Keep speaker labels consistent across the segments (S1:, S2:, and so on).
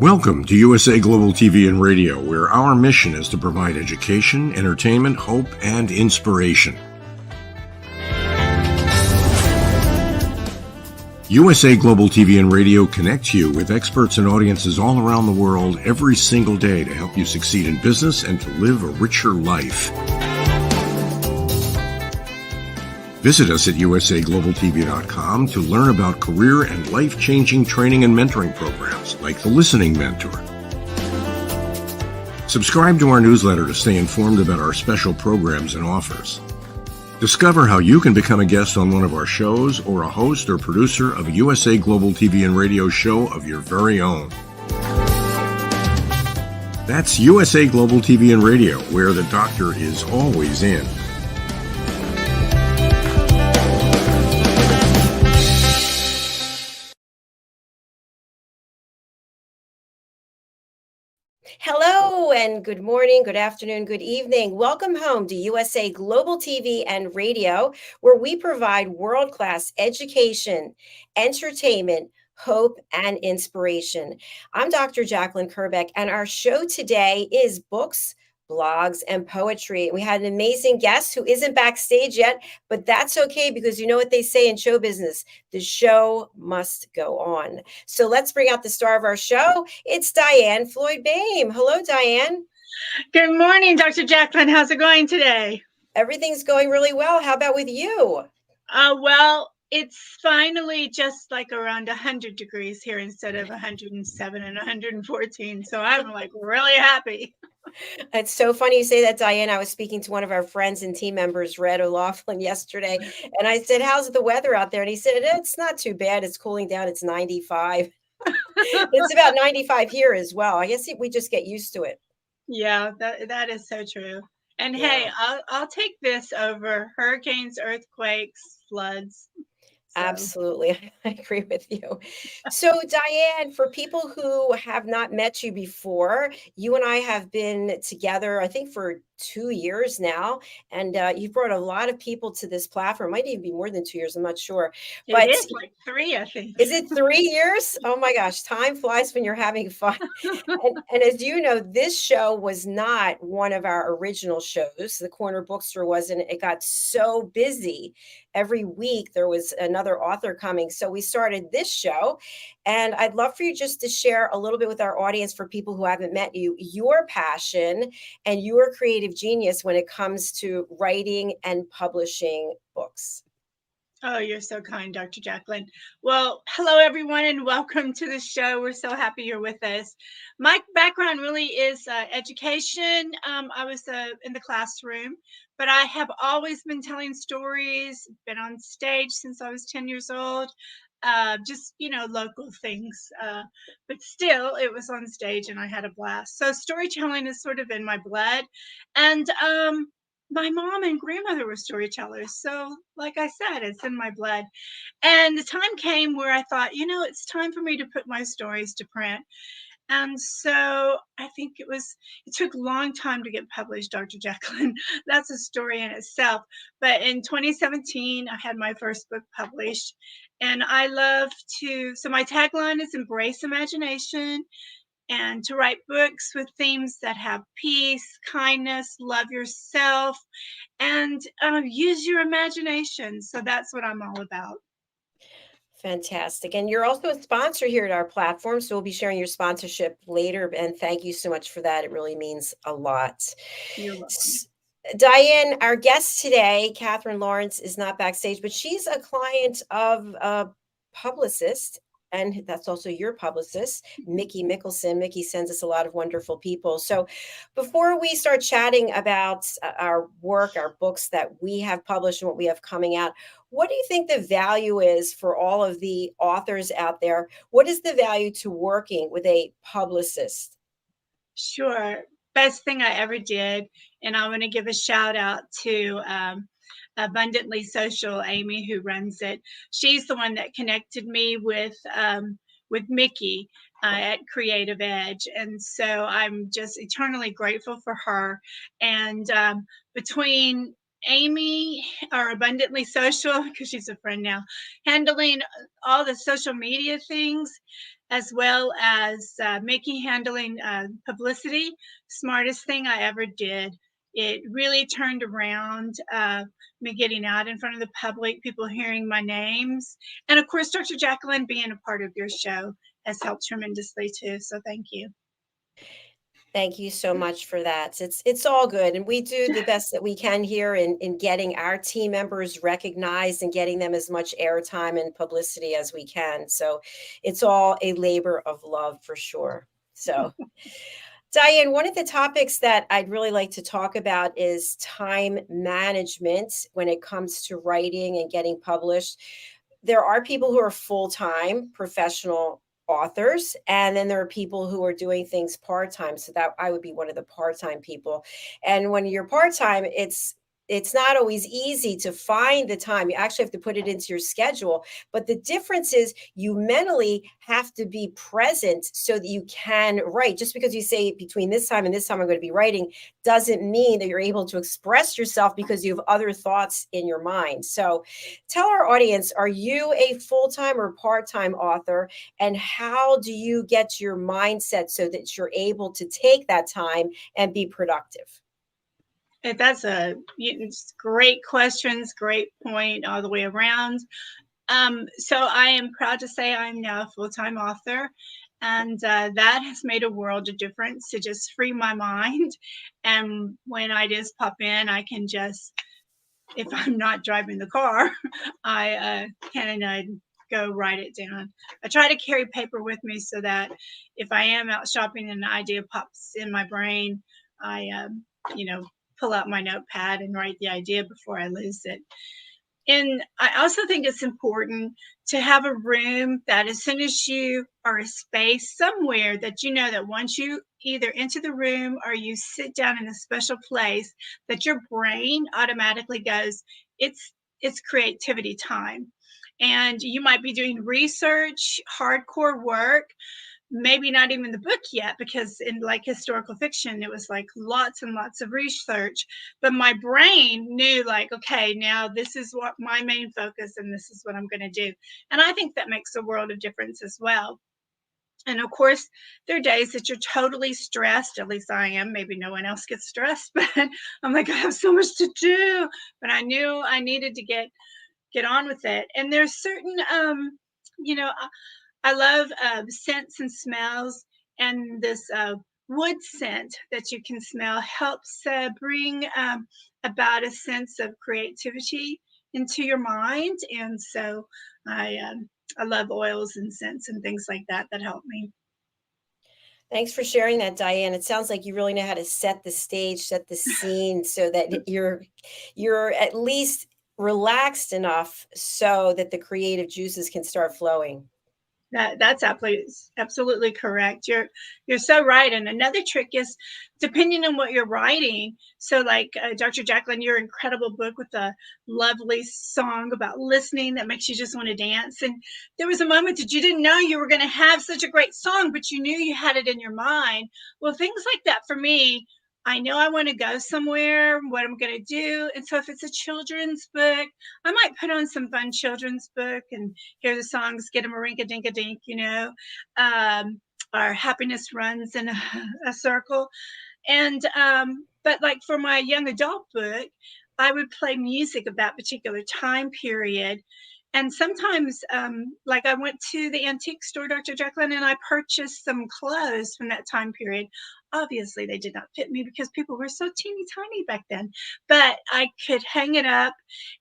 S1: Welcome to USA Global TV and Radio, where our mission is to provide education, entertainment, hope, and inspiration. USA Global TV and Radio connects you with experts and audiences all around the world every single day to help you succeed in business and to live a richer life. Visit us at usaglobaltv.com to learn about career and life-changing training and mentoring programs like the Listening Mentor. Subscribe to our newsletter to stay informed about our special programs and offers. Discover how you can become a guest on one of our shows or a host or producer of a USA Global TV and Radio show of your very own. That's USA Global TV and Radio, where the doctor is always in.
S2: Hello and good morning, good afternoon, good evening. Welcome home to USA Global TV and Radio, where we provide world-class education, entertainment, hope, and inspiration. I'm Dr. JACALYN KERBECK, and our show today is books, blogs, and poetry. We had an amazing guest who isn't backstage yet, but that's okay because you know what they say in show business, the show must go on. So let's bring out the star of our show. It's Diann Floyd Boehm. Hello, Diann.
S3: Good morning, Dr. JACALYN. How's it going today?
S2: Everything's going really well. How about with you?
S3: Well, it's finally just like around 100 degrees here instead of 107 and 114. So I'm like really happy.
S2: It's so funny you say that, Diann. I was speaking to one of our friends and team members, Red O'Loughlin, yesterday, and I said, "How's the weather out there?" And he said, "It's not too bad. It's cooling down. It's 95." It's about 95 here as well. I guess we just get used to it.
S3: Yeah, that is so true. And
S2: Yeah.
S3: hey, I'll take this over hurricanes, earthquakes, floods. So.
S2: Absolutely. I agree with you. So, Diann, for people who have not met you before, you and I have been together, I think, for 2 years now. And you've brought a lot of people to this platform. Might even be more than 2 years. I'm not sure.
S3: But it is like 3, I think.
S2: Is it 3 years? Oh, my gosh. Time flies when you're having fun. And as you know, this show was not one of our original shows. The Corner Bookstore wasn't. It got so busy. Every week there was another author coming. So we started this show. And I'd love for you just to share a little bit with our audience, for people who haven't met you, your passion and your creative genius when it comes to writing and publishing books.
S3: Oh, you're so kind, Dr. JACALYN. Well, hello, everyone, and welcome to the show. We're so happy you're with us. My background really is education. I was in the classroom, but I have always been telling stories, been on stage since I was 10 years old, just, local things. But still, it was on stage and I had a blast. So storytelling is sort of in my blood. And my mom and grandmother were storytellers. So like I said, it's in my blood. And the time came where I thought, it's time for me to put my stories to print. And so I think it took a long time to get published, Dr. JACALYN. That's a story in itself. But in 2017, I had my first book published. And I love so my tagline is embrace imagination, and to write books with themes that have peace, kindness, love yourself, and use your imagination. So that's what I'm all about.
S2: Fantastic. And you're also a sponsor here at our platform, so we'll be sharing your sponsorship later. And thank you so much for that. It really means a lot.
S3: You're welcome.
S2: Diann, our guest today, Catherine Lawrence, is not backstage, but she's a client of a publicist. And that's also your publicist, Mickey Mickelson. Mickey sends us a lot of wonderful people. So before we start chatting about our work, our books that we have published and what we have coming out, what do you think the value is for all of the authors out there? What is the value to working with a publicist?
S3: Sure. Best thing I ever did. And I want to give a shout out to Abundantly Social, Amy, who runs it. She's the one that connected me with Mickey at Creative Edge. And so I'm just eternally grateful for her. And between Amy, our Abundantly Social, because she's a friend now, handling all the social media things, as well as handling publicity. Smartest thing I ever did. It really turned around me getting out in front of the public, people hearing my names. And of course, Dr. JACALYN being a part of your show has helped tremendously too. So thank you.
S2: Thank you so much for that. It's all good, and we do the best that we can here in getting our team members recognized and getting them as much airtime and publicity as we can. So it's all a labor of love for sure. So Diann, one of the topics that I'd really like to talk about is time management when it comes to writing and getting published. There are people who are full-time professional authors, and then there are people who are doing things part-time. So that I would be one of the part-time people. And when you're part-time, it's not always easy to find the time. You actually have to put it into your schedule. But the difference is you mentally have to be present so that you can write. Just because you say between this time and this time I'm going to be writing doesn't mean that you're able to express yourself because you have other thoughts in your mind. So tell our audience, are you a full-time or part-time author? And how do you get your mindset so that you're able to take that time and be productive?
S3: That's great questions, great point all the way around. So I am proud to say I'm now a full-time author, and that has made a world of difference to just free my mind. And when ideas pop in, I can just, if I'm not driving the car, I can go write it down. I try to carry paper with me so that if I am out shopping and an idea pops in my brain, I, pull out my notepad and write the idea before I lose it. And I also think it's important to have a room that as soon as you or a space somewhere that you know that once you either enter the room or you sit down in a special place, that your brain automatically goes, it's creativity time. And you might be doing research, hardcore work, maybe not even the book yet, because in like historical fiction it was like lots and lots of research, but my brain knew like, okay, now this is what my main focus and this is what I'm going to do. And I think that makes a world of difference as well. And of course, there are days that you're totally stressed. At least I am. Maybe no one else gets stressed, but I'm like, I have so much to do. But I knew I needed to get on with it. And there's certain you know I love scents and smells, and this wood scent that you can smell helps bring about a sense of creativity into your mind. And so I love oils and scents and things like that that help me.
S2: Thanks for sharing that, Diann. It sounds like you really know how to set the stage, set the scene so that you're at least relaxed enough so that the creative juices can start flowing.
S3: That's absolutely correct. You're so right. And another trick is depending on what you're writing. So, like Dr. JACALYN, your incredible book with a lovely song about listening that makes you just want to dance. And there was a moment that you didn't know you were going to have such a great song, but you knew you had it in your mind. Well, things like that for me. I know I want to go somewhere, what I'm going to do. And so if it's a children's book, I might put on some fun children's book and hear the songs, get them a rink a dink a dink, our happiness runs in a circle. And, but like for my young adult book, I would play music of that particular time period. And sometimes, like I went to the antique store, Dr. JACALYN, and I purchased some clothes from that time period. Obviously, they did not fit me because people were so teeny tiny back then. But I could hang it up,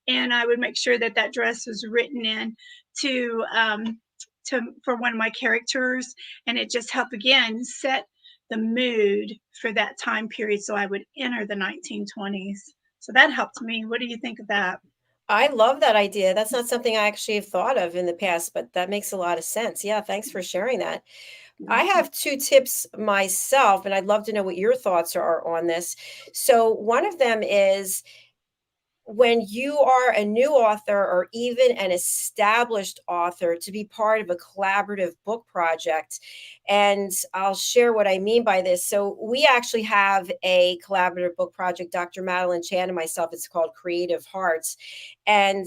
S3: and I would make sure that that dress was written in to for one of my characters, and it just helped again set the mood for that time period. So I would enter the 1920s. So that helped me. What do you think of that?
S2: I love that idea. That's not something I actually have thought of in the past, but that makes a lot of sense. Yeah, thanks for sharing that. I have two tips myself, and I'd love to know what your thoughts are on this. So, one of them is when you are a new author or even an established author to be part of a collaborative book project. And I'll share what I mean by this. So we actually have a collaborative book project, Dr. Madeline Chan and myself. It's called Creative Hearts. And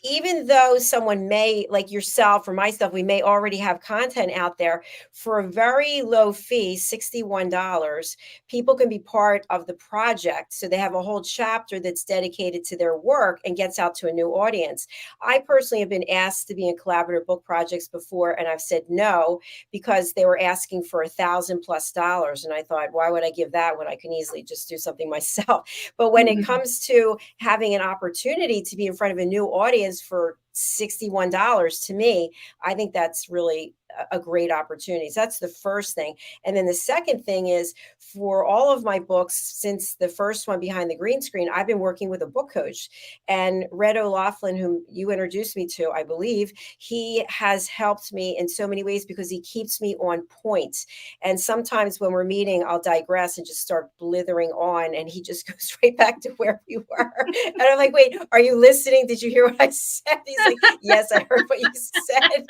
S2: even though someone may, like yourself or myself, we may already have content out there for a very low fee, $61, people can be part of the project. So they have a whole chapter that's dedicated to their work and gets out to a new audience. I personally have been asked to be in collaborative book projects before, and I've said no because they were asking for $1,000+. And I thought, why would I give that when I can easily just do something myself? But when it comes to having an opportunity to be in front of a new audience for $61, to me, I think that's really a great opportunity. So that's the first thing. And then the second thing is, for all of my books, since the first one, Behind the Green Screen, I've been working with a book coach. And Red O'Loughlin, whom you introduced me to, I believe, he has helped me in so many ways because he keeps me on point. And sometimes when we're meeting, I'll digress and just start blithering on, and he just goes right back to where we were. And I'm like, wait, are you listening? Did you hear what I said? He's like, yes, I heard what you said.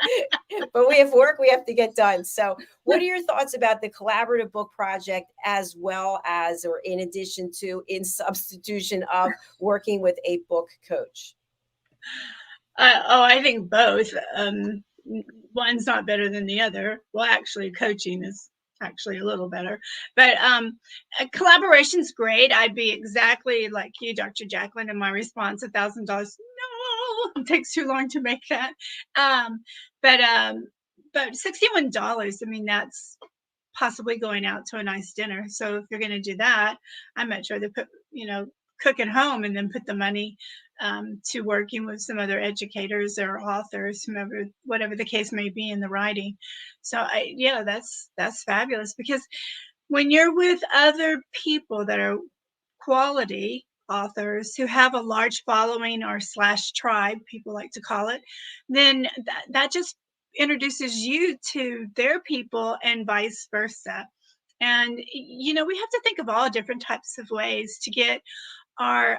S2: But we have work we have to get done. So what are your thoughts about the collaborative book project, as well as, or in addition to, in substitution of working with a book coach?
S3: I think both. One's not better than the other. Well, actually, coaching is actually a little better, but collaboration's great. I'd be exactly like you, Dr. Jacalyn, in my response. $1,000, no, it takes too long to make that. But $61, I mean, that's possibly going out to a nice dinner. So if you're going to do that, I'd much rather put, cook at home and then put the money to working with some other educators or authors, whomever, whatever the case may be in the writing. So that's fabulous, because when you're with other people that are quality authors who have a large following, or slash tribe, people like to call it, then that just introduces you to their people and vice versa. And, we have to think of all different types of ways to get our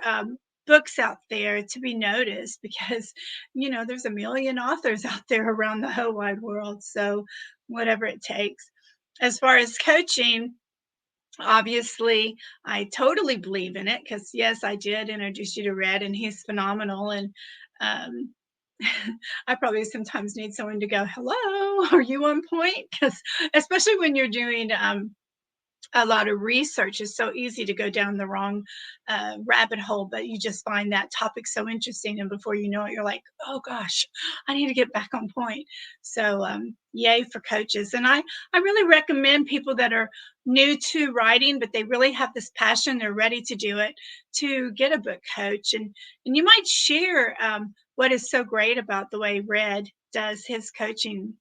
S3: books out there to be noticed, because, there's a million authors out there around the whole wide world. So whatever it takes. As far as coaching, obviously, I totally believe in it, because yes, I did introduce you to Red, and he's phenomenal. And um, I probably sometimes need someone to go, hello, are you on point? Because especially when you're doing a lot of research, is so easy to go down the wrong rabbit hole, but you just find that topic so interesting, and before you know it, you're like, oh gosh, I need to get back on point. So yay for coaches. And I really recommend people that are new to writing, but they really have this passion, they're ready to do it, to get a book coach. And you might share what is so great about the way Red does his coaching.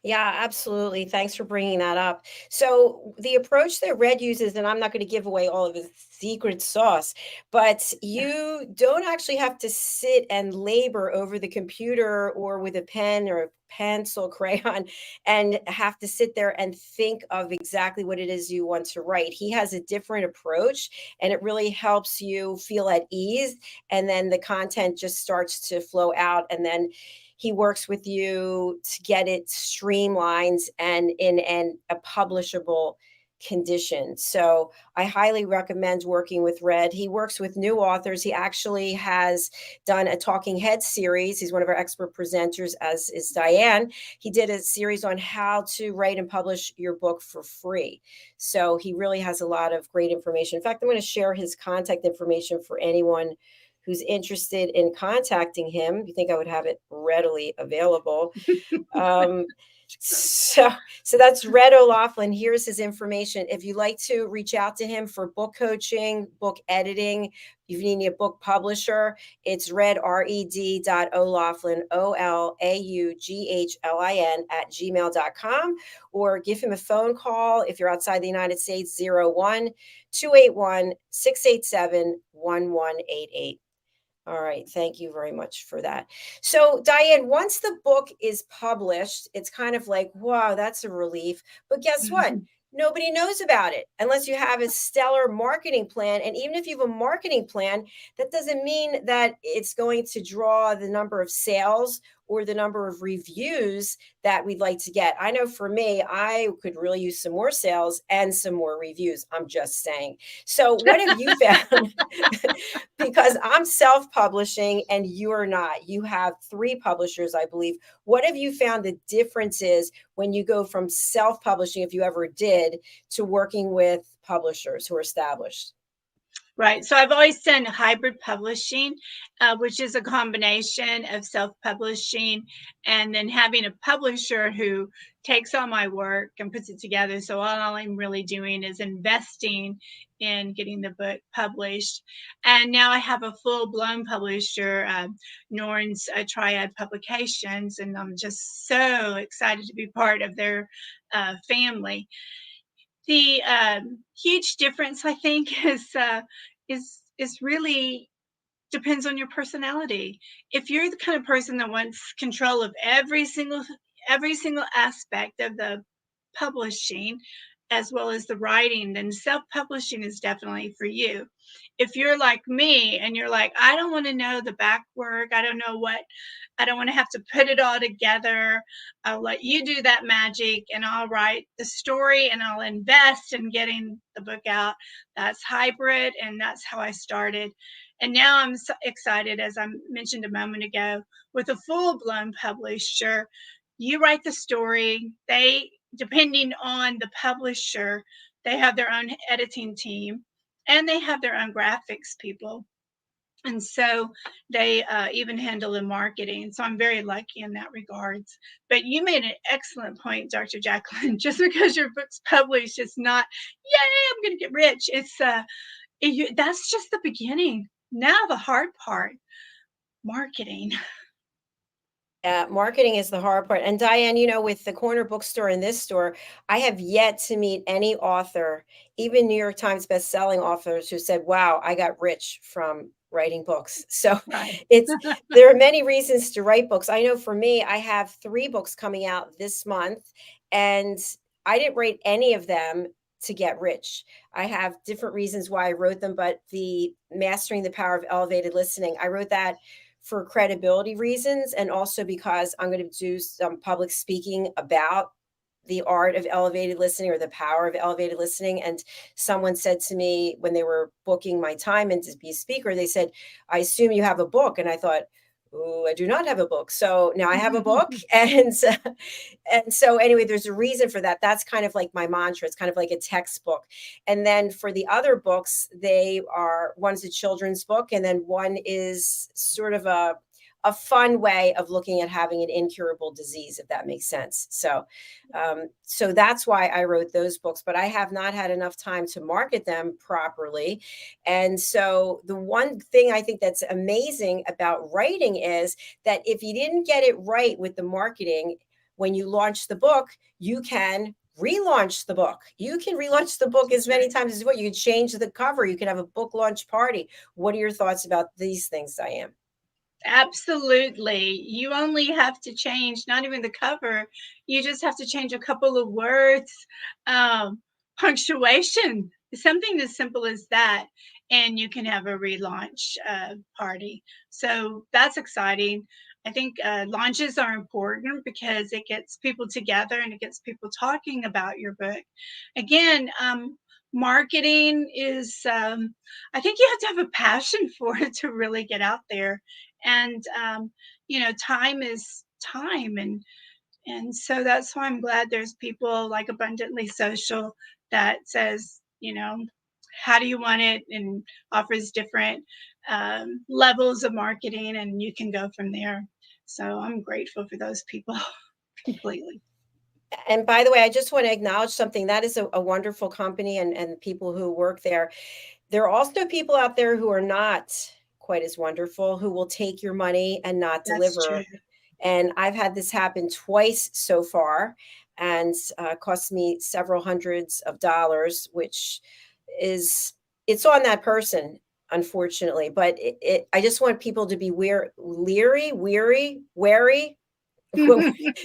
S2: Yeah, absolutely. Thanks for bringing that up. So, the approach that Red uses, and I'm not going to give away all of his secret sauce, but you don't actually have to sit and labor over the computer or with a pen or a pencil, crayon, and have to sit there and think of exactly what it is you want to write. He has a different approach, and it really helps you feel at ease. And then the content just starts to flow out. And then he works with you to get it streamlined and in a publishable condition. So I highly recommend working with Red. He works with new authors. He actually has done a Talking Head series. He's one of our expert presenters, as is Diann. He did a series on how to write and publish your book for free. So he really has a lot of great information. In fact, I'm going to share his contact information for anyone who's interested in contacting him. You think I would have it readily available. So that's Red O'Loughlin. Here's his information. If you'd like to reach out to him for book coaching, book editing, if you need a book publisher, it's red.o'loughlin, OLAUGHLIN @gmail.com, or give him a phone call if you're outside the United States, 01-281-687-1188. All right. Thank you very much for that. So, Diann, once the book is published, it's kind of like, wow, that's a relief. But guess what? Nobody knows about it unless you have a stellar marketing plan. And even if you have a marketing plan, that doesn't mean that it's going to draw the number of sales or the number of reviews that we'd like to get. I know for me, I could really use some more sales and some more reviews. I'm just saying. So what have you found? Because I'm self-publishing and you're not. You have 3 publishers, I believe. What have you found the difference is when you go from self-publishing, if you ever did, to working with publishers who are established?
S3: Right. So I've always done hybrid publishing, which is a combination of self-publishing and then having a publisher who takes all my work and puts it together. So all I'm really doing is investing in getting the book published. And now I have a full-blown publisher, Norn's Triad Publications, and I'm just so excited to be part of their family. The huge difference, I think, is really depends on your personality. If you're the kind of person that wants control of every single aspect of the publishing as well as the writing, then self-publishing is definitely for you. If you're like me and you're like, I don't want to know the back work, I don't want to have to put it all together. I'll let you do that magic and I'll write the story and I'll invest in getting the book out. That's hybrid, and that's how I started. And now I'm so excited, as I mentioned a moment ago, with a full-blown publisher. You write the story. They, depending on the publisher, they have their own editing team and they have their own graphics people. And so they even handle the marketing. So I'm very lucky in that regards. But you made an excellent point, Dr. JACALYN. Just because your book's published, it's not, yay, I'm going to get rich. That's just the beginning. Now the hard part, marketing.
S2: Yeah, marketing is the hard part. And Diann, with the corner bookstore and this store, I have yet to meet any author, even New York Times best-selling authors, who said, wow, I got rich from writing books. So
S3: Right.
S2: there are many reasons to write books. I know for me, I have 3 books coming out this month, and I didn't write any of them to get rich. I have different reasons why I wrote them, but the Mastering the Power of Elevated Listening, I wrote that for credibility reasons, and also because I'm going to do some public speaking about the art of elevated listening or the power of elevated listening. And someone said to me when they were booking my time and to be a speaker, they said, I assume you have a book. And I thought, oh, I do not have a book. So now I have a book. And so anyway, there's a reason for that. That's kind of like my mantra. It's kind of like a textbook. And then for the other books, one's a children's book, and then one is sort of a fun way of looking at having an incurable disease, if that makes sense. So that's why I wrote those books, but I have not had enough time to market them properly. And so the one thing I think that's amazing about writing is that if you didn't get it right with the marketing, when you launch the book, you can relaunch the book. You can relaunch the book as many times as you want. You can change the cover. You can have a book launch party. What are your thoughts about these things, Diann?
S3: Absolutely. You only have to change, not even the cover, you just have to change a couple of words, punctuation, something as simple as that, and you can have a relaunch party. So that's exciting. I think launches are important because it gets people together and it gets people talking about your book. Again, marketing is, I think you have to have a passion for it to really get out there. And time is time, and so that's why I'm glad there's people like Abundantly Social that says, how do you want it, and offers different levels of marketing, and you can go from there. So I'm grateful for those people completely.
S2: And by the way, I just want to acknowledge something. That is a wonderful company and people who work there. There are also people out there who are not quite as wonderful, who will take your money and not
S3: That's
S2: deliver.
S3: true.
S2: And I've had this happen twice so far, and cost me several hundreds of dollars, which it's on that person, unfortunately. But I just want people to be wary.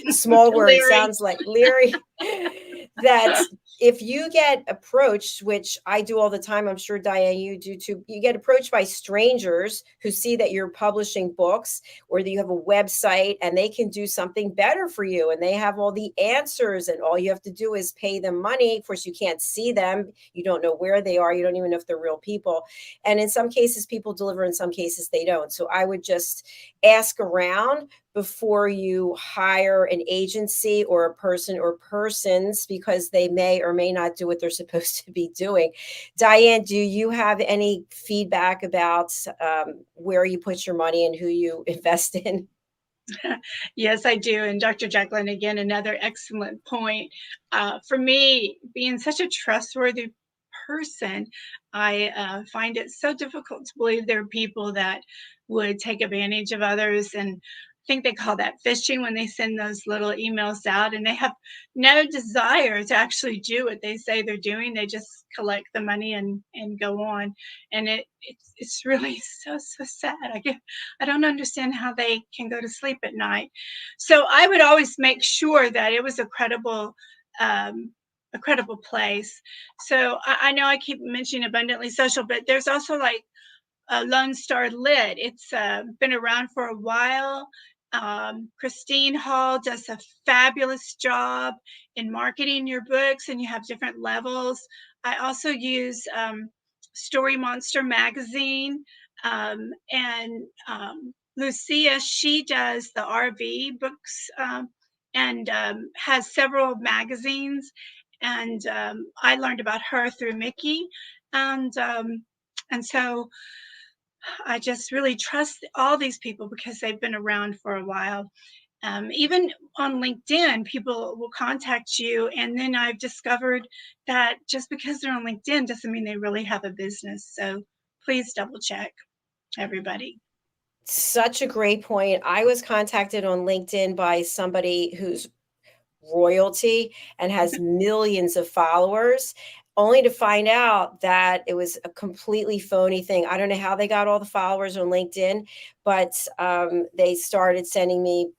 S2: Small word
S3: Larry.
S2: sounds like leery. That if you get approached, which I do all the time, I'm sure Diann, you do too, you get approached by strangers who see that you're publishing books or that you have a website and they can do something better for you and they have all the answers and all you have to do is pay them money. Of course, you can't see them. You don't know where they are. You don't even know if they're real people. And in some cases, people deliver, in some cases, they don't. So I would just ask around before you hire an agency or a person or persons, because they may or may not do what they're supposed to be doing. Diann, do you have any feedback about where you put your money and who you invest in?
S3: Yes, I do. And Dr. JACALYN, again, another excellent point. For me, being such a trustworthy person, I find it so difficult to believe there are people that would take advantage of others. And I think they call that phishing when they send those little emails out and they have no desire to actually do what they say they're doing. They just collect the money and go on. And it's really so sad. I don't understand how they can go to sleep at night. So I would always make sure that it was a credible place. So I know I keep mentioning Abundantly Social, but there's also like Lone Star Lit. It's been around for a while. Christine Hall does a fabulous job in marketing your books, and you have different levels. I also use Story Monster magazine, and Lucia, she does the RV books, and has several magazines. And I learned about her through Mickey, and so I just really trust all these people because they've been around for a while. Even on LinkedIn, people will contact you. And then I've discovered that just because they're on LinkedIn doesn't mean they really have a business. So please double check, everybody.
S2: Such a great point. I was contacted on LinkedIn by somebody who's royalty and has millions of followers, only to find out that it was a completely phony thing. I don't know how they got all the followers on LinkedIn, but they started sending me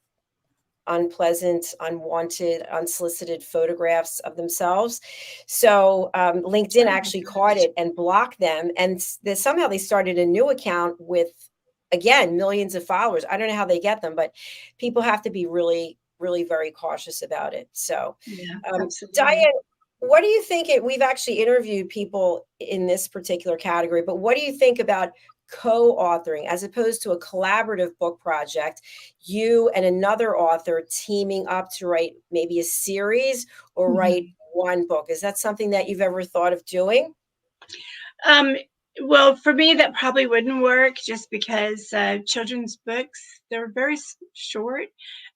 S2: unpleasant, unwanted, unsolicited photographs of themselves. So LinkedIn actually caught it and blocked them. And somehow they started a new account with, again, millions of followers. I don't know how they get them, but people have to be really, really very cautious about it. So,
S3: Yeah,
S2: Diann,
S3: absolutely.
S2: what do you think? We've actually interviewed people in this particular category, but what do you think about co-authoring as opposed to a collaborative book project, you and another author teaming up to write maybe a series or write one book? Is that something that you've ever thought of doing?
S3: Um, well, for me, that probably wouldn't work just because children's books, they're very short.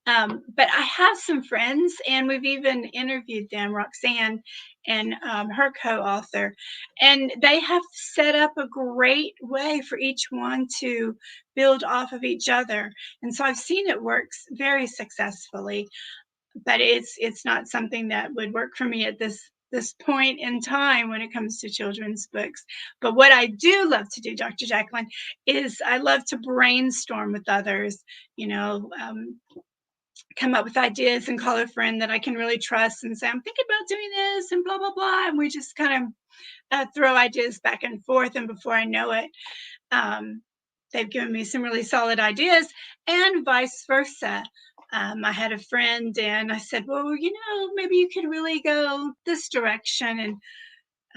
S3: But I have some friends, and we've even interviewed them, Roxanne and her co-author, and they have set up a great way for each one to build off of each other. And so I've seen it works very successfully, but it's not something that would work for me at this point in time when it comes to children's books. But what I do love to do, Dr. JACALYN, is I love to brainstorm with others, you know, come up with ideas and call a friend that I can really trust and say, I'm thinking about doing this and blah, blah, blah. And we just kind of throw ideas back and forth. And before I know it, they've given me some really solid ideas, and vice versa. I had a friend and I said, well, maybe you could really go this direction. And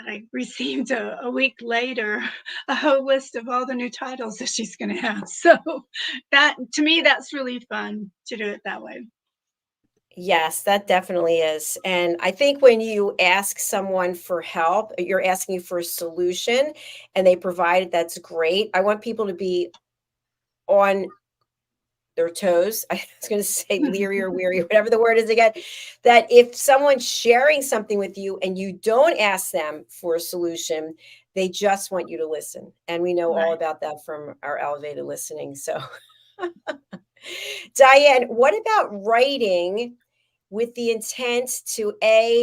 S3: I received a week later a whole list of all the new titles that she's going to have. So that, to me, that's really fun to do it that way.
S2: Yes, that definitely is. And I think when you ask someone for help, you're asking you for a solution and they provide it, that's great. I want people to be on their toes. I was going to say leery or weary, whatever the word is again, that if someone's sharing something with you and you don't ask them for a solution, they just want you to listen. And we know all
S3: Right.
S2: about that from our elevated listening. So, Diann, what about writing with the intent to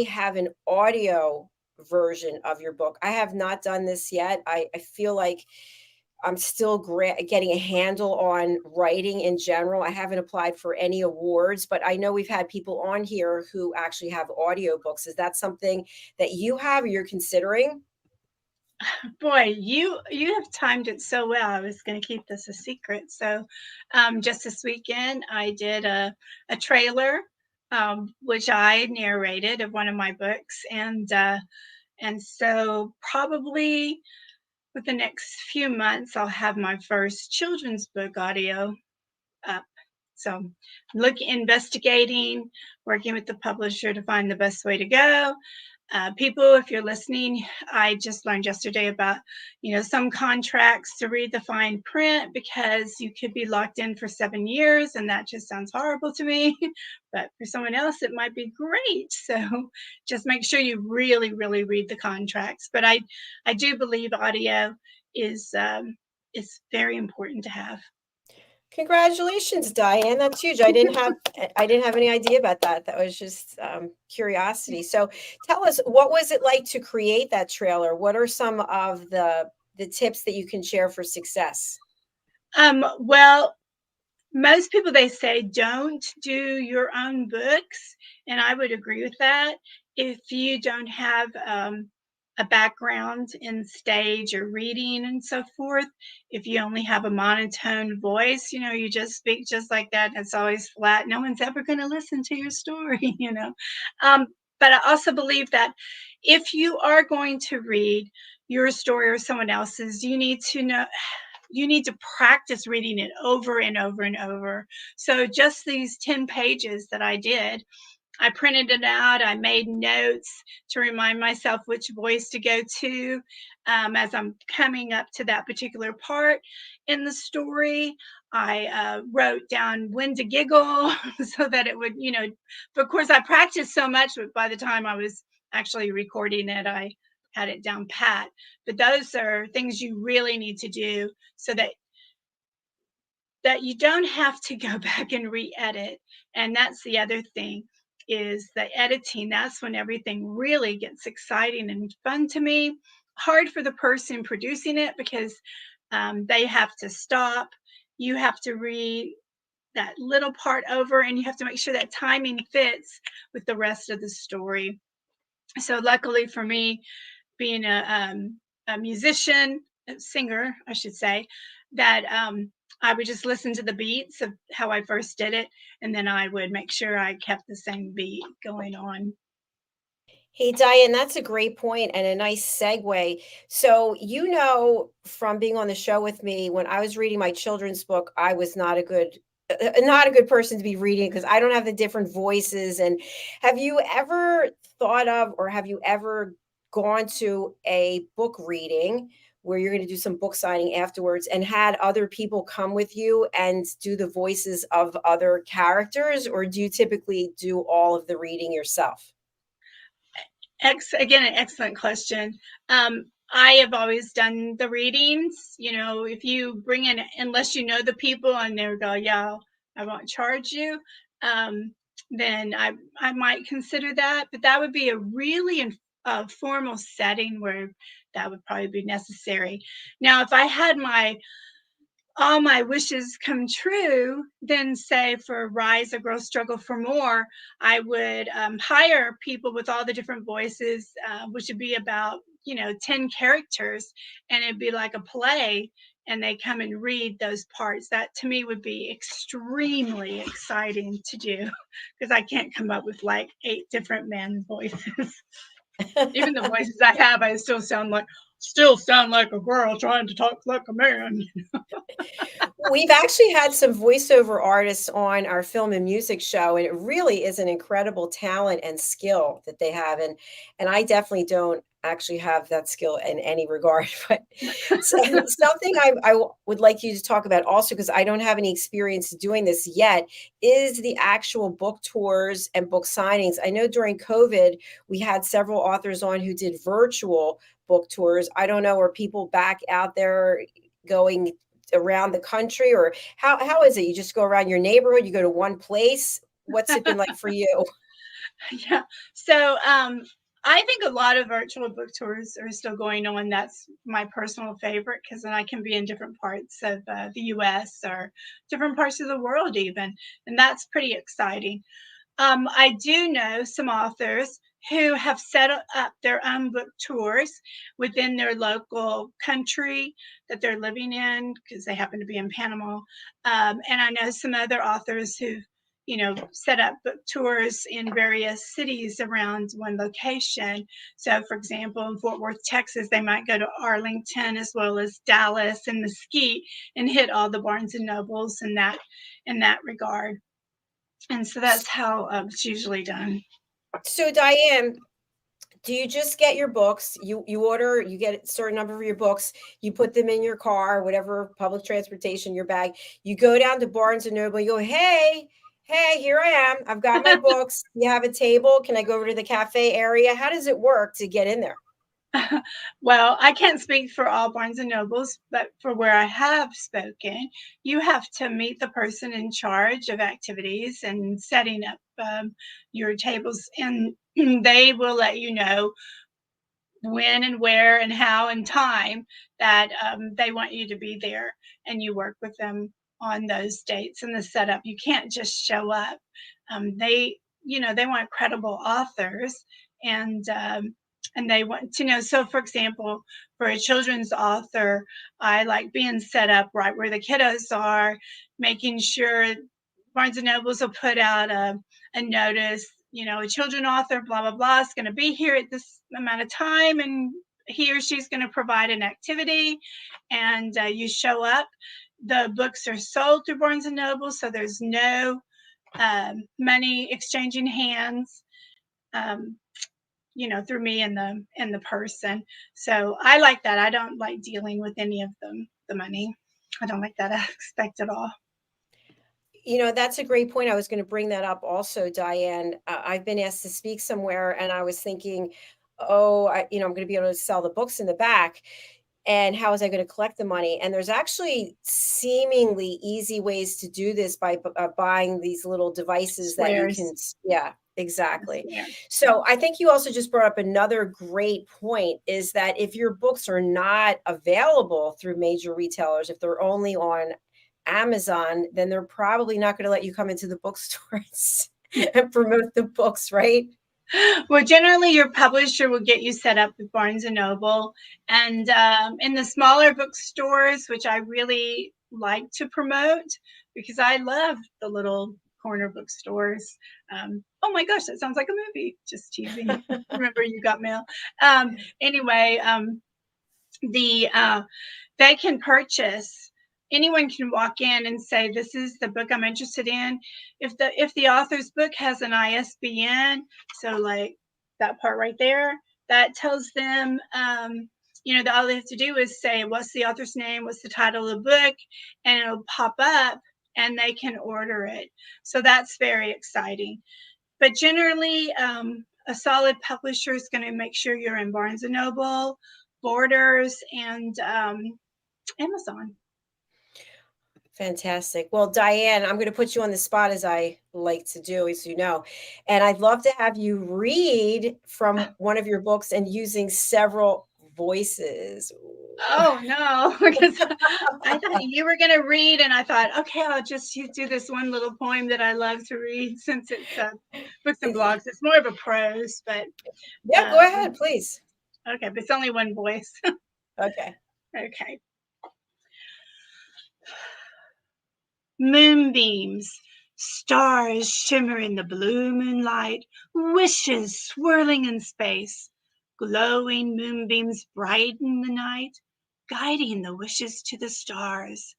S2: have an audio version of your book? I have not done this yet. I feel like I'm still getting a handle on writing in general. I haven't applied for any awards, but I know we've had people on here who actually have audiobooks. Is that something that you have or you're considering?
S3: Boy, you have timed it so well. I was going to keep this a secret. So, just this weekend, I did a trailer, which I narrated of one of my books, and so probably with the next few months, I'll have my first children's book audio up. So, investigating, working with the publisher to find the best way to go. People, if you're listening, I just learned yesterday about, some contracts to read the fine print because you could be locked in for 7 years, and that just sounds horrible to me. But for someone else, it might be great. So just make sure you really, really read the contracts. But I do believe audio is very important to have.
S2: Congratulations, Diann. That's huge. I didn't have any idea about that. That was just curiosity. So tell us, what was it like to create that trailer? What are some of the tips that you can share for success?
S3: Well, most people, they say don't do your own books, and I would agree with that. If you don't have a background in stage or reading and so forth, if you only have a monotone voice, you just speak just like that, and it's always flat, no one's ever going to listen to your story. um, but I also believe that if you are going to read your story or someone else's, you need to practice reading it over and over and over. So just these 10 pages that I did, I printed it out. I made notes to remind myself which voice to go to as I'm coming up to that particular part in the story. I wrote down when to giggle so that it would, but of course I practiced so much, but by the time I was actually recording it, I had it down pat. But those are things you really need to do so that you don't have to go back and re-edit. And that's the other thing, is the editing. That's when everything really gets exciting and fun to me. Hard for the person producing it because they have to stop. You have to read that little part over, and you have to make sure that timing fits with the rest of the story. So luckily for me, being a musician, a singer, I should say, that I would just listen to the beats of how I first did it, and then I would make sure I kept the same beat going on.
S2: Hey, Diann, that's a great point and a nice segue. So, from being on the show with me, when I was reading my children's book, I was not a good person to be reading because I don't have the different voices. And have you ever thought of, or have you ever gone to a book reading where you're going to do some book signing afterwards and had other people come with you and do the voices of other characters, or do you typically do all of the reading yourself?
S3: Again, an excellent question. I have always done the readings. If you bring in, unless you know the people and they go, yeah, I won't charge you, then I might consider that. But that would be a really formal setting where that would probably be necessary. Now, if I had all my wishes come true, then say for Rise, a Girl Struggle for More, I would hire people with all the different voices, which would be about, 10 characters, and it'd be like a play, and they come and read those parts. That to me would be extremely exciting to do because I can't come up with like 8 different men voices. Even the voices I have, I still sound like a girl trying to talk like a man.
S2: We've actually had some voiceover artists on our film and music show, and it really is an incredible talent and skill that they have. And I definitely don't actually have that skill in any regard. But something I would like you to talk about also, because I don't have any experience doing this yet, is the actual book tours and book signings. I know during COVID, we had several authors on who did virtual book tours. I don't know, are people back out there going around the country, or how is it? You just go around your neighborhood, you go to one place? What's it been like for you?
S3: Yeah. So I think a lot of virtual book tours are still going on. That's my personal favorite because then I can be in different parts of the U.S. or different parts of the world even, and that's pretty exciting. I do know some authors who have set up their own book tours within their local country that they're living in because they happen to be in Panama. And I know some other authors who, set up book tours in various cities around one location. So, for example, in Fort Worth, Texas, they might go to Arlington as well as Dallas and Mesquite and hit all the Barnes and Nobles in that regard. And so that's how it's usually done.
S2: So Diann, do you just get your books? You order, you get a certain number of your books, you put them in your car, whatever public transportation, your bag. You go down to Barnes and Noble, you go, hey, here I am. I've got my books. You have a table. Can I go over to the cafe area? How does it work to get in there?
S3: Well, I can't speak for all Barnes and Nobles, but for where I have spoken, you have to meet the person in charge of activities and setting up your tables, and they will let you know when and where and how and time that they want you to be there, and you work with them on those dates and the setup. You can't just show up. They want credible authors, and they want to know. So, for example, for a children's author, I like being set up right where the kiddos are, making sure Barnes and Nobles will put out a notice, a children author, blah, blah, blah, is going to be here at this amount of time, and he or she's going to provide an activity, and you show up. The books are sold through Barnes and Noble, so there's no money exchanging hands, through me and the person. So I like that. I don't like dealing with any of the money. I don't like that aspect at all.
S2: That's a great point. I was going to bring that up also, Diann. I've been asked to speak somewhere, and I was thinking, I'm going to be able to sell the books in the back. And how was I going to collect the money? And there's actually seemingly easy ways to do this by buying these little devices that you can. Yeah, exactly. Yeah. So I think you also just brought up another great point, is that if your books are not available through major retailers, if they're only on Amazon, then they're probably not going to let you come into the bookstores and promote the books, right?
S3: Well, generally, your publisher will get you set up with Barnes and Noble, and in the smaller bookstores, which I really like to promote because I love the little corner bookstores. Oh my gosh, that sounds like a movie. Just teasing. Remember, you got mail. Anyway, they can purchase. Anyone can walk in and say, this is the book I'm interested in. If the author's book has an ISBN, so like that part right there, that tells them, that all they have to do is say, what's the author's name, what's the title of the book, and it'll pop up and they can order it. So that's very exciting. But generally, a solid publisher is going to make sure you're in Barnes & Noble, Borders, and Amazon.
S2: Fantastic. Well, Diann, I'm going to put you on the spot, as I like to do, as you know, and I'd love to have you read from one of your books and using several voices.
S3: Oh, no, because I thought you were going to read, and I thought, okay, I'll just do this one little poem that I love to read, since it's books and blogs. It's more of a prose, but
S2: yeah, go ahead, please.
S3: Okay, but it's only one voice.
S2: Okay.
S3: Moonbeams, stars shimmer in the blue moonlight, wishes swirling in space, glowing moonbeams brighten the night, guiding the wishes to the stars.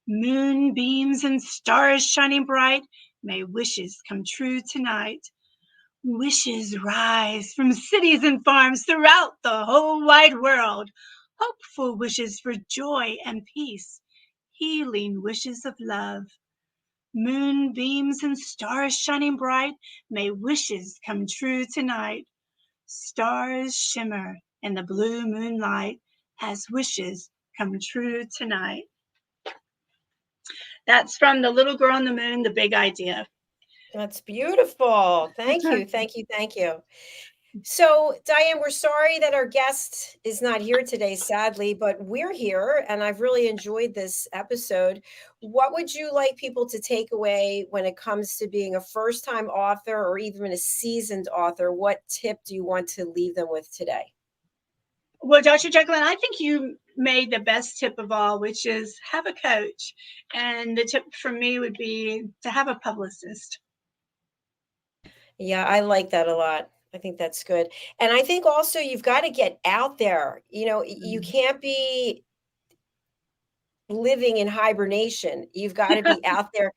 S3: Moonbeams and stars shining bright, may wishes come true tonight. Wishes rise from cities and farms throughout the whole wide world, hopeful wishes for joy and peace, healing wishes of love. Moonbeams and stars shining bright, may wishes come true tonight. Stars shimmer in the blue moonlight as wishes come true tonight. That's from The Little Girl on the Moon, The Big Idea.
S2: That's beautiful. Thank you. So, Diann, we're sorry that our guest is not here today, sadly, but we're here and I've really enjoyed this episode. What would you like people to take away when it comes to being a first time author or even a seasoned author? What tip do you want to leave them with today?
S3: Well, Dr. JACALYN, I think you made the best tip of all, which is have a coach. And the tip for me would be to have a publicist.
S2: Yeah, I like that a lot. I think that's good. And I think also you've got to get out there. You
S3: Mhm.
S2: can't be living in hibernation. You've got to be out there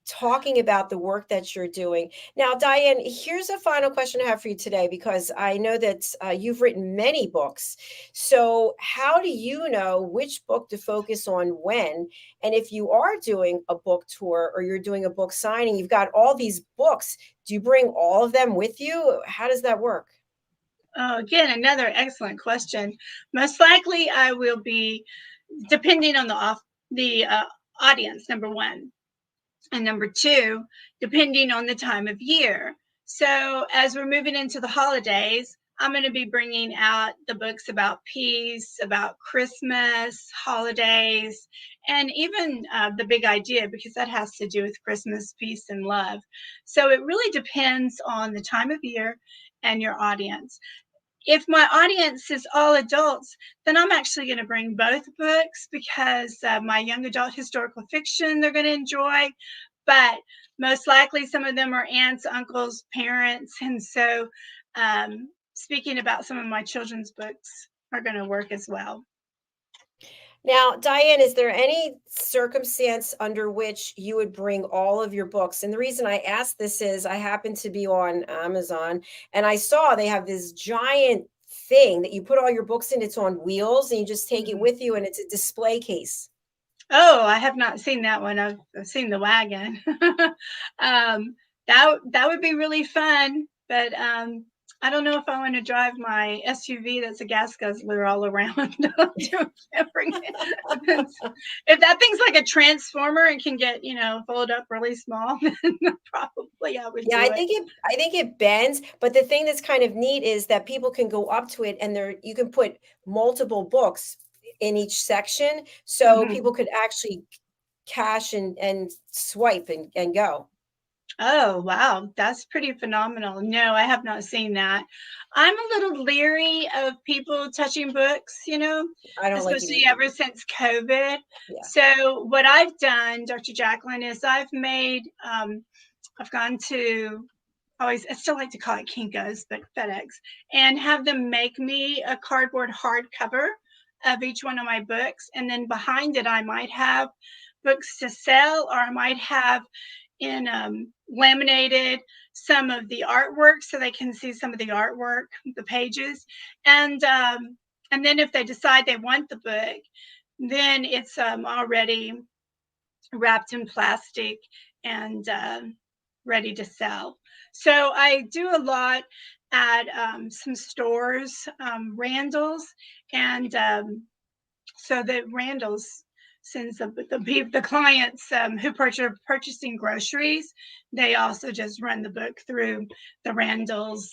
S2: talking about the work that you're doing. Now, Diann, here's a final question I have for you today because I know that you've written many books. So, how do you know which book to focus on when? And if you are doing a book tour or you're doing a book signing, you've got all these books. Do you bring all of them with you? How does that work?
S3: Again, another excellent question. Most likely, I will be depending on the audience. Number one, and number two, depending on the time of year. So, as we're moving into the holidays, I'm going to be bringing out the books about peace, about Christmas, holidays, and even the big idea, because that has to do with Christmas, peace, and love. So, it really depends on the time of year and your audience. If my audience is all adults, then I'm actually going to bring both books because my young adult historical fiction they're going to enjoy, but most likely some of them are aunts, uncles, parents. And so speaking about some of my children's books are going to work as well.
S2: Now, Diann, is there any circumstance under which you would bring all of your books? And the reason I ask this is I happen to be on Amazon and I saw they have this giant thing that you put all your books in. It's on wheels and you just take it
S3: Mhm.
S2: with you and it's a display case.
S3: Oh, I have not seen that one. I've seen the wagon. That would be really fun, but I don't know if I want to drive my SUV that's a gas guzzler all around. Bring it. Depends. If that thing's like a transformer and can get fold up really small, then probably I would
S2: Yeah,
S3: do it.
S2: I think it bends, but the thing that's kind of neat is that people can go up to it and there you can put multiple books in each section so
S3: Mhm.
S2: people could actually cash and swipe and go.
S3: Oh, wow. That's pretty phenomenal. No, I have not seen that. I'm a little leery of people touching books,
S2: I don't like it
S3: especially
S2: either.
S3: ever since COVID.
S2: Yeah.
S3: So, what I've done, Dr. Jacqueline, is I've gone to, I still like to call it Kinko's, but FedEx, and have them make me a cardboard hardcover of each one of my books. And then behind it, I might have books to sell, or I might have in laminated some of the artwork so they can see some of the artwork, the pages, and um, and then if they decide they want the book, then it's already wrapped in plastic and ready to sell. So I do a lot at some stores, Randall's, and so that Randall's sends the clients who purchasing groceries, they also just run the book through the Randall's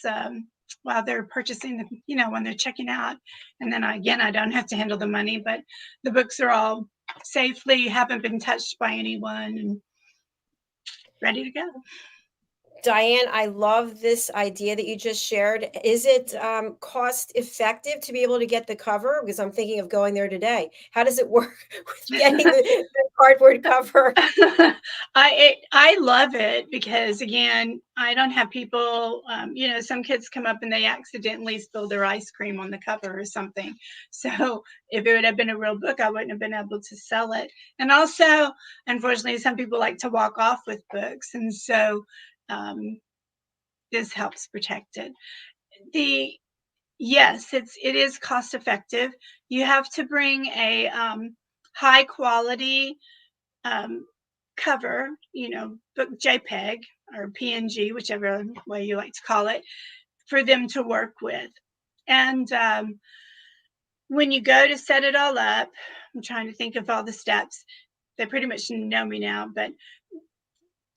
S3: while they're purchasing when they're checking out. And then I don't have to handle the money, but the books are all safely, haven't been touched by anyone, and ready to go.
S2: Diann, I love this idea that you just shared. Is it cost effective to be able to get the cover? Because I'm thinking of going there today. How does it work with getting the cardboard cover?
S3: I love it because again, I don't have people. Some kids come up and they accidentally spill their ice cream on the cover or something. So if it would have been a real book, I wouldn't have been able to sell it. And also, unfortunately, some people like to walk off with books, and so um, this helps protect it. The Yes, it is cost effective. You have to bring a high quality um, cover, book JPEG or PNG, whichever way you like to call it, for them to work with. And when you go to set it all up, I'm trying to think of all the steps. They pretty much know me now, but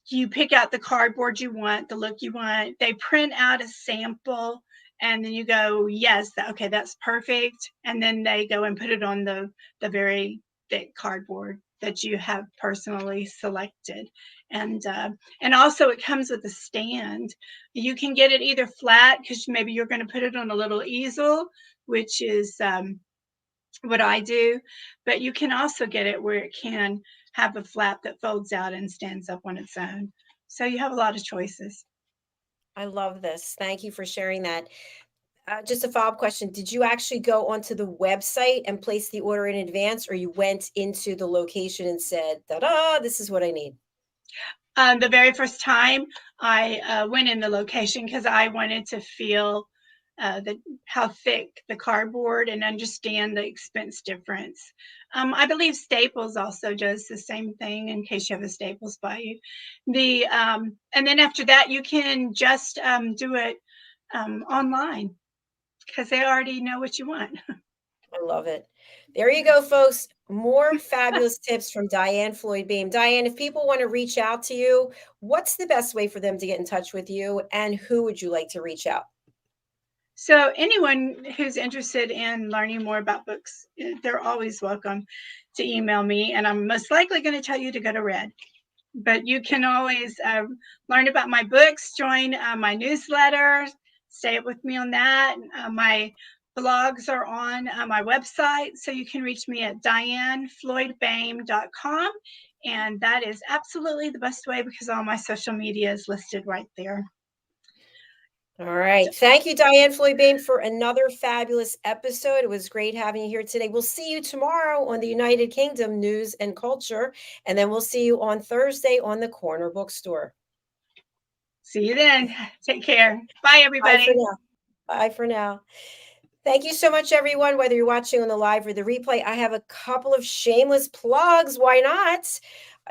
S3: you pick out the cardboard you want, the look you want. They print out a sample and then you go, yes, okay, that's perfect. And then they go and put it on the very thick cardboard that you have personally selected. And also it comes with a stand. You can get it either flat, because maybe you're going to put it on a little easel, which is what I do, but you can also get it where it can have a flap that folds out and stands up on its own. So you have a lot of choices.
S2: I love this. Thank you for sharing that. Just a follow-up question. Did you actually go onto the website and place the order in advance, or you went into the location and said, "Da-da, this is what I need"?
S3: The very first time I went in the location, because I wanted to feel how thick the cardboard and understand the expense difference. I believe Staples also does the same thing, in case you have a Staples by you. And then after that, you can just do it online, because they already know what you want.
S2: I love it. There you go, folks. More fabulous tips from Diann Floyd Boehm. Diann, if people want to reach out to you, what's the best way for them to get in touch with you, and who would you like to reach out?
S3: So anyone who's interested in learning more about books, they're always welcome to email me, and I'm most likely going to tell you to go to Red. But you can always learn about my books, join my newsletter, stay up with me on that. My blogs are on my website, so you can reach me at diannfloydboehm.com, and that is absolutely the best way, because all my social media is listed right there.
S2: All right. Thank you, Diann Floyd Boehm, for another fabulous episode. It was great having you here today. We'll see you tomorrow on the United Kingdom News and Culture, and then we'll see you on Thursday on the Corner Bookstore.
S3: See you then. Take care. Bye, everybody.
S2: Bye for now. Bye for now. Thank you so much, everyone, whether you're watching on the live or the replay. I have a couple of shameless plugs. Why not?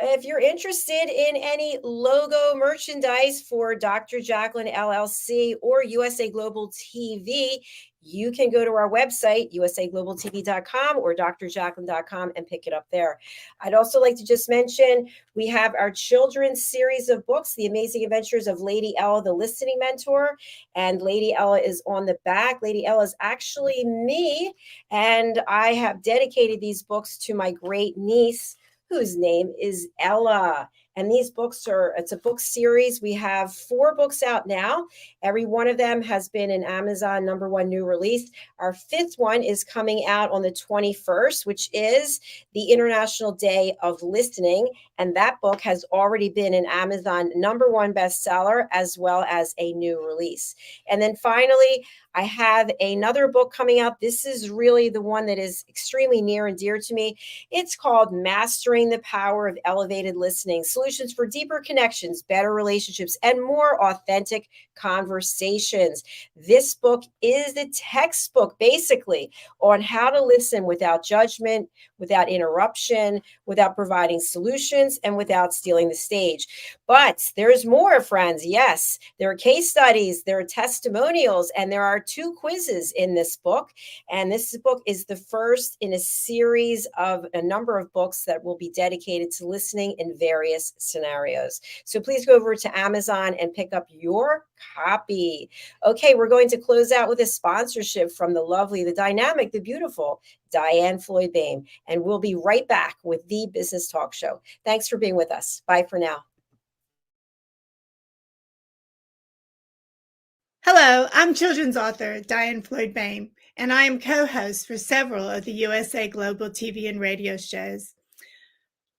S2: If you're interested in any logo merchandise for Dr. JACALYN LLC or USA Global TV, you can go to our website, usaglobaltv.com or drjacalyn.com, and pick it up there. I'd also like to just mention we have our children's series of books, The Amazing Adventures of Lady Ella, the Listening Mentor, and Lady Ella is on the back. Lady Ella is actually me, and I have dedicated these books to my great niece, whose name is Ella. And these books it's a book series. We have 4 books out now. Every one of them has been an Amazon #1 new release. Our 5th one is coming out on the 21st, which is the International Day of Listening. And that book has already been an Amazon #1 bestseller, as well as a new release. And then finally, I have another book coming out. This is really the one that is extremely near and dear to me. It's called Mastering the Power of Elevated Listening: Solutions for Deeper Connections, Better Relationships, and More Authentic Conversations. This book is the textbook, basically, on how to listen without judgment, without interruption, without providing solutions, and without stealing the stage. But there's more, friends. Yes, there are case studies, there are testimonials, and there are 2 quizzes in this book. And this book is the first in a series of a number of books that will be dedicated to listening in various scenarios. So please go over to Amazon and pick up your copy. Okay, we're going to close out with a sponsorship from the lovely, the dynamic, the beautiful Diann Floyd Boehm. And we'll be right back with the Business Talk Show. Thanks for being with us. Bye for now.
S4: Hello, I'm children's author Diann Floyd Boehm, and I am co-host for several of the USA Global TV and radio shows.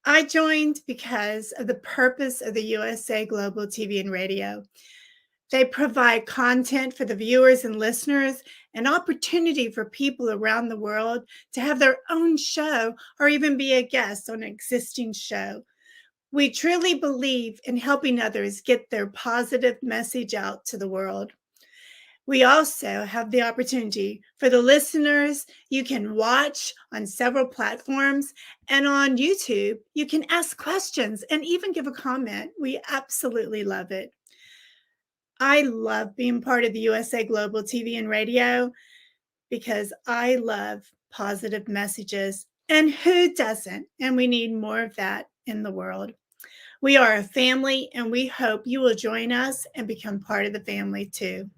S4: I joined because of the purpose of the USA Global TV and radio. They provide content for the viewers and listeners, an opportunity for people around the world to have their own show or even be a guest on an existing show. We truly believe in helping others get their positive message out to the world. We also have the opportunity for the listeners. You can watch on several platforms, and on YouTube, you can ask questions and even give a comment. We absolutely love it. I love being part of the USA Global TV and radio because I love positive messages. And who doesn't? And we need more of that in the world. We are a family, and we hope you will join us and become part of the family too.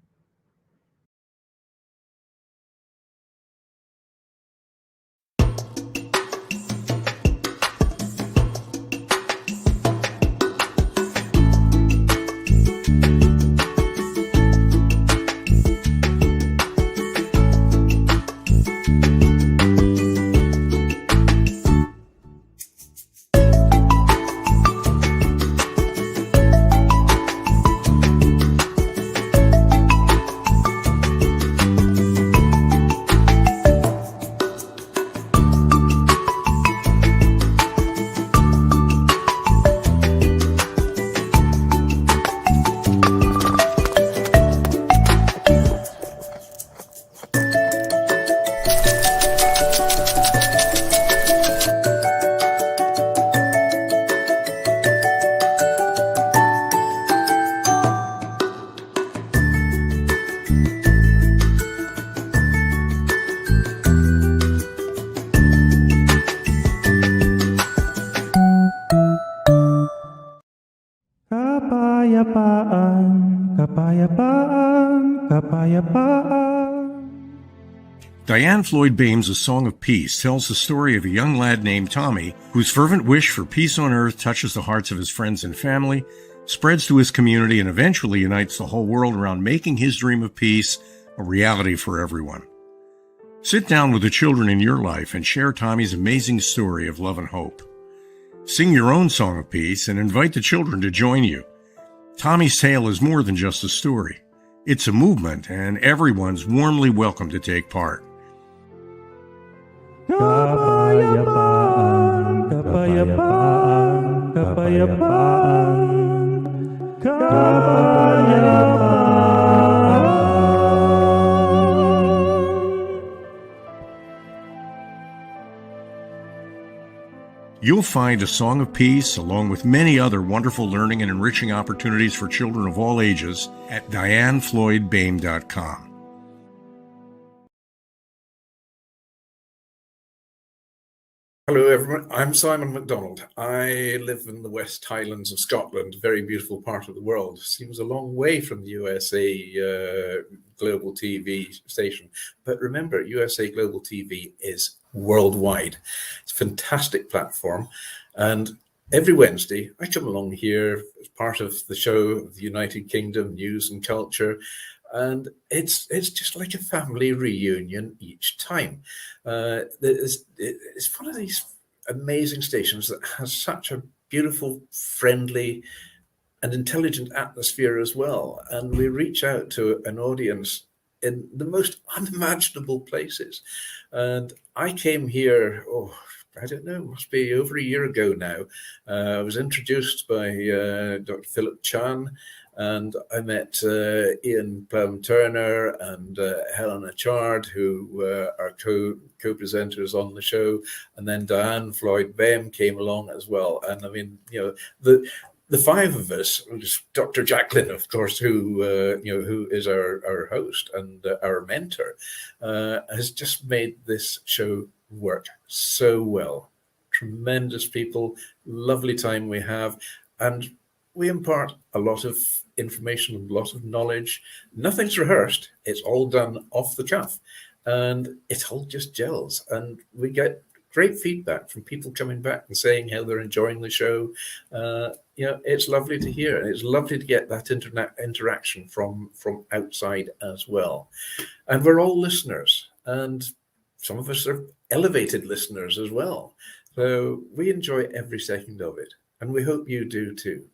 S5: Kapayapaan, kapayapaan.
S1: Diann Floyd Boehm's A Song of Peace tells the story of a young lad named Tommy whose fervent wish for peace on earth touches the hearts of his friends and family, spreads to his community, and eventually unites the whole world around making his dream of peace a reality for everyone. Sit down with the children in your life and share Tommy's amazing story of love and hope. Sing your own song of peace and invite the children to join you. Tommy's tale is more than just a story. It's a movement, and everyone's warmly welcome to take part.
S5: Kapayapaan, kapayapaan, kapayapaan, kapayapaan.
S1: You'll find A Song of Peace, along with many other wonderful learning and enriching opportunities for children of all ages, at DiannFloydBoehm.com.
S6: Hello everyone, I'm Simon MacDonald. I live in the West Highlands of Scotland, a very beautiful part of the world. Seems a long way from the USA Global TV station. But remember, USA Global TV is worldwide. It's a fantastic platform. And every Wednesday, I come along here as part of the show of the United Kingdom, News and Culture. And it's just like a family reunion each time. It's one of these amazing stations that has such a beautiful, friendly, and intelligent atmosphere as well. And we reach out to an audience in the most unimaginable places. And I came here, I don't know, must be over a year ago now. I was introduced by Dr. Philip Chan, and I met Ian Plum-Turner and Helena Chard, who are co-presenters on the show. And then Diann Floyd Boehm came along as well. And I mean, the five of us, Dr. JACALYN, of course, who is our host and our mentor, has just made this show work so well. Tremendous people, lovely time we have, and we impart a lot of information, a lot of knowledge. Nothing's rehearsed. It's all done off the cuff, and it all just gels. And we get great feedback from people coming back and saying how they're enjoying the show. It's lovely to hear. And it's lovely to get that interaction from outside as well. And we're all listeners, and some of us are elevated listeners as well. So we enjoy every second of it, and we hope you do too.